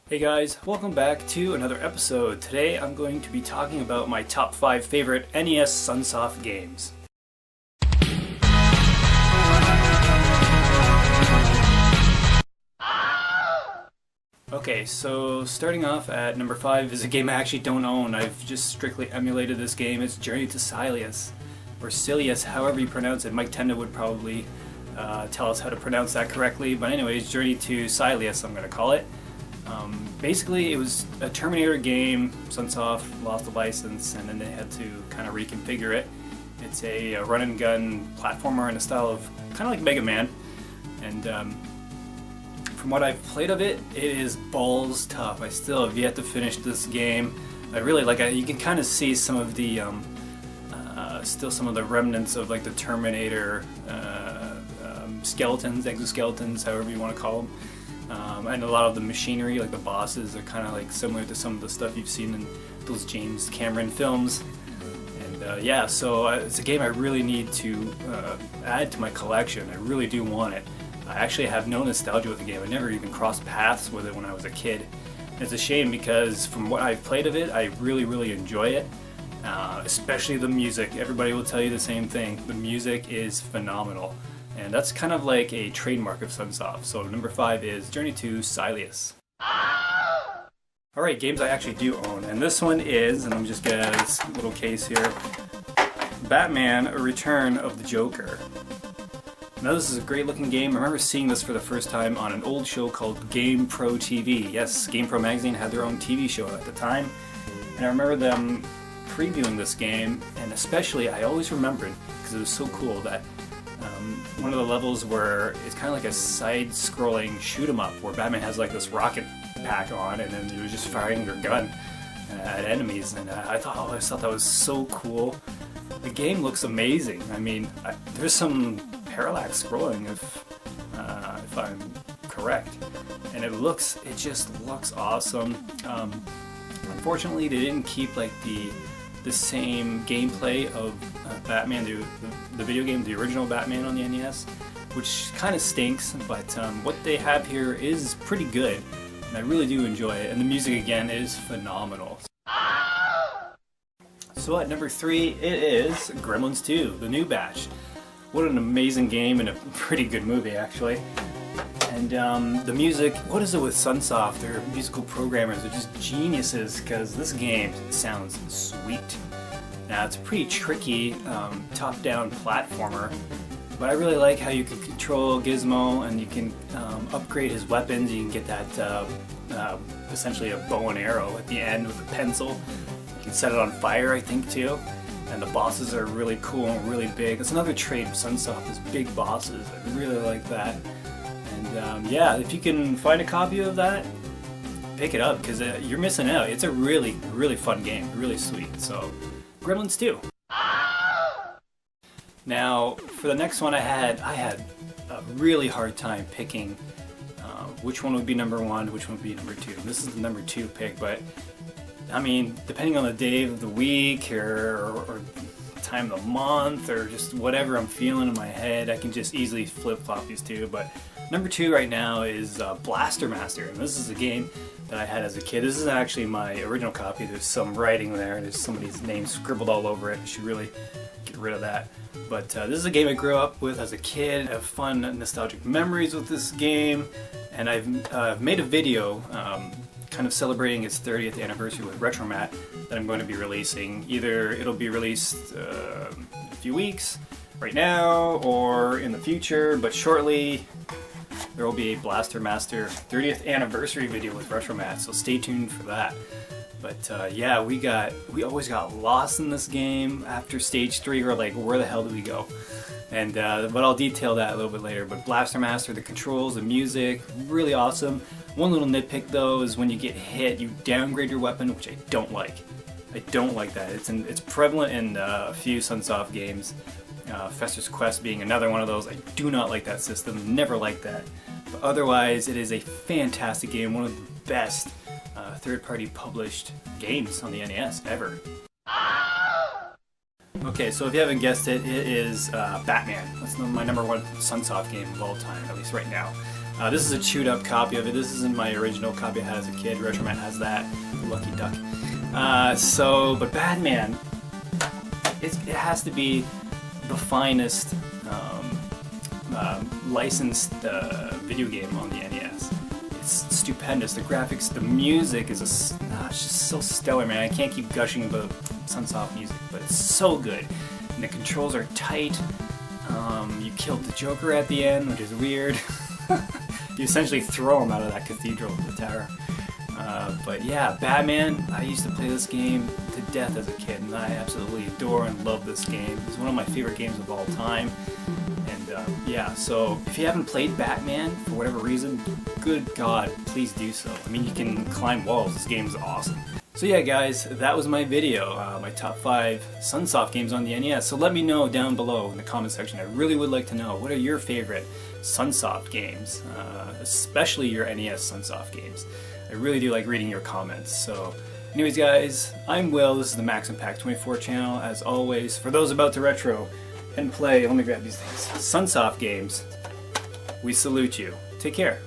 Hey guys, welcome back to another episode. Today I'm going to be talking about my top 5 favorite NES Sunsoft games. Okay, so starting off at number 5 is a game I actually don't own. I've just strictly emulated this game. It's Journey to Silius, or Silius, however you pronounce it. Mike Tenda would probably tell us how to pronounce that correctly, but anyways, Journey to Silius I'm going to call it. Basically, it was a Terminator game. Sunsoft lost the license, and then they had to kind of reconfigure it. It's a run and gun platformer in the style of kind of like Mega Man. And from what I've played of it, it is balls tough. I still have yet to finish this game. I really like it. You can kind of see some of the still some of the remnants of like the Terminator skeletons, exoskeletons, however you want to call them. And a lot of the machinery, like the bosses, are kind of like similar to some of the stuff you've seen in those James Cameron films. And yeah, so it's a game I really need to add to my collection. I really do want it. I actually have no nostalgia with the game. I never even crossed paths with it when I was a kid. And it's a shame because from what I've played of it, I really enjoy it. Especially the music. Everybody will tell you the same thing. The music is phenomenal. And that's kind of like a trademark of Sunsoft. So number 5 is Journey to Silius. Alright, games I actually do own. And this one is, and I'm just getting out of this little case here, Batman: A Return of the Joker. Now this is a great looking game. I remember seeing this for the first time on an old show called Game Pro TV. Yes, Game Pro Magazine had their own TV show at the time. And I remember them previewing this game, and especially I always remembered, because it was so cool, that one of the levels where it's kind of like a side-scrolling shoot-'em-up where Batman has like this rocket pack on, and then you're just firing your gun at enemies. And I thought that was so cool. The game looks amazing. I mean, there's some parallax scrolling if I'm correct, and it just looks awesome. Unfortunately, they didn't keep like the same gameplay of Batman, the video game, the original Batman on the NES, which kind of stinks, but what they have here is pretty good, and I really do enjoy it, and the music again is phenomenal. So at number 3, it is Gremlins 2, the new batch. What an amazing game and a pretty good movie, actually. And the music, what is it with Sunsoft? Their musical programmers are just geniuses, because this game sounds sweet. Now, it's a pretty tricky top-down platformer, but I really like how you can control Gizmo, and you can upgrade his weapons. You can get that essentially a bow and arrow at the end with a pencil. You can set it on fire, I think, too. And the bosses are really cool and really big. It's another trait of Sunsoft, is big bosses. I really like that. And yeah, if you can find a copy of that, pick it up, because you're missing out. It's a really fun game, really sweet. So, Gremlins 2. Now, for the next one I had a really hard time picking which one would be number 1, which one would be number 2. This is the number 2 pick, but I mean, depending on the day of the week or time of the month or just whatever I'm feeling in my head, I can just easily flip-flop these two. But number 2 right now is Blaster Master, and this is a game that I had as a kid. This is actually my original copy. There's some writing there. There's somebody's name scribbled all over it. I should really get rid of that. But this is a game I grew up with as a kid. I have fun, nostalgic memories with this game, and I've made a video kind of celebrating its 30th anniversary with Retromat that I'm going to be releasing. Either it'll be released in a few weeks, right now, or in the future, but shortly there will be a Blaster Master 30th anniversary video with Retromat, so stay tuned for that. But yeah, we always got lost in this game. After stage 3, we're like, where the hell do we go? And but I'll detail that a little bit later. But Blaster Master, the controls, the music, really awesome. One little nitpick though is when you get hit, you downgrade your weapon, which I don't like. I don't like that. It's prevalent in a few Sunsoft games. Fester's Quest being another one of those. I do not like that system. Never liked that. But otherwise, it is a fantastic game. One of the best third-party published games on the NES ever. Okay, so if you haven't guessed it, it is Batman. That's my number 1 Sunsoft game of all time, at least right now. This is a chewed up copy of it. This isn't my original copy I had as a kid. Retromat has that. Lucky duck. But Batman, it has to be the finest licensed video game on the NES. It's stupendous. The graphics, the music is it's just so stellar, man. I can't keep gushing about SUNSOFT music, but it's so good. And the controls are tight. You killed the Joker at the end, which is weird. You essentially throw him out of that cathedral in the tower. But yeah, Batman, I used to play this game to death as a kid, and I absolutely adore and love this game. It's one of my favorite games of all time. And yeah, so if you haven't played Batman for whatever reason, good God, please do so. I mean, you can climb walls. This game is awesome. So yeah, guys, that was my video, my top 5 SUNSOFT games on the NES. So let me know down below in the comment section. I really would like to know, what are your favorite SUNSOFT games, especially your NES SUNSOFT games. I really do like reading your comments. So anyways, guys, I'm Will. This is the Max Impact 24 channel. As always, for those about to retro and play, let me grab these things, SUNSOFT games, we salute you. Take care.